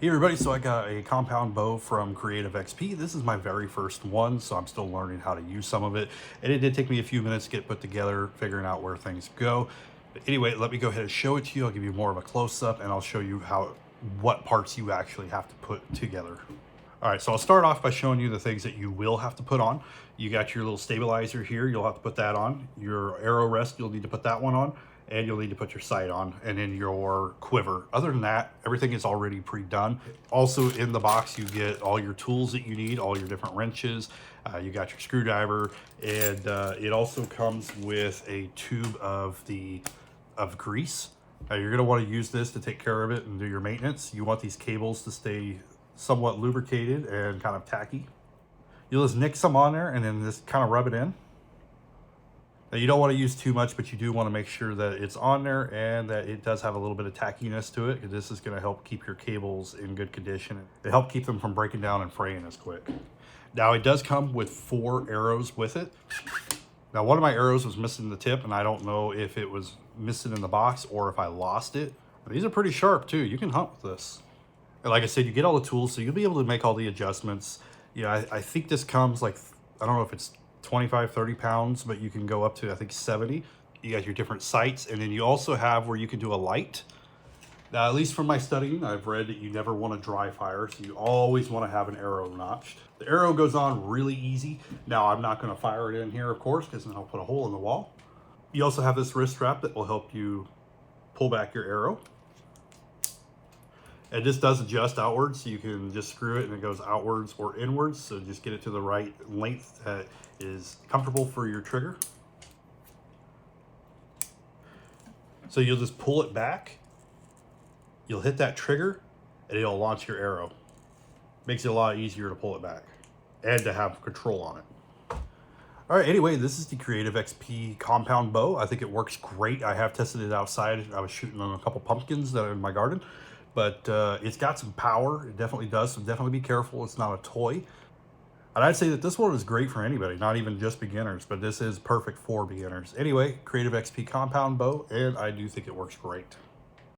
Hey everybody, so I got a compound bow from Creative XP. This is my very first one, so I'm still learning how to use some of it. And it did take me a few minutes to get put together, figuring out where things go. But anyway, let me go ahead and show it to you. I'll give you more of a close-up and I'll show you what parts you actually have to put together. All right, so I'll start off by showing you the things that you will have to put on. You got your little stabilizer here, you'll have to put that on. Your arrow rest, you'll need to put that one on, and you'll need to put your sight on, and then your quiver. Other than that, everything is already pre-done. Also in the box, you get all your tools that you need, all your different wrenches, you got your screwdriver, and it also comes with a tube of grease. You're gonna wanna use this to take care of it and do your maintenance. You want these cables to stay somewhat lubricated and kind of tacky. You'll just nick some on there and then just kind of rub it in. Now you don't want to use too much, but you do want to make sure that it's on there and that it does have a little bit of tackiness to it. This is going to help keep your cables in good condition. It help keep them from breaking down and fraying as quick. Now it does come with 4 arrows with it. Now one of my arrows was missing the tip, and I don't know if it was missing in the box or if I lost it. These are pretty sharp too. You can hunt with this. And like I said, you get all the tools, so you'll be able to make all the adjustments. Yeah, I think this comes like, I don't know if it's 25, 30 pounds, but you can go up to, I think, 70. You got your different sights, and then you also have where you can do a light. Now, at least from my studying, I've read that you never want to dry fire, so you always want to have an arrow notched. The arrow goes on really easy. Now, I'm not going to fire it in here, of course, because then I'll put a hole in the wall. You also have this wrist strap that will help you pull back your arrow. And this does adjust outwards, so you can just screw it and it goes outwards or inwards. So just get it to the right length that is comfortable for your trigger. So you'll just pull it back, you'll hit that trigger, and it'll launch your arrow. Makes it a lot easier to pull it back and to have control on it. All right, anyway, this is the Creative XP compound bow. I think it works great. I have tested it outside. I was shooting on a couple pumpkins that are in my garden. But it's got some power. It definitely does, so definitely be careful. It's not a toy. And I'd say that this one is great for anybody, not even just beginners, but this is perfect for beginners. Anyway, Creative XP compound bow, and I do think it works great.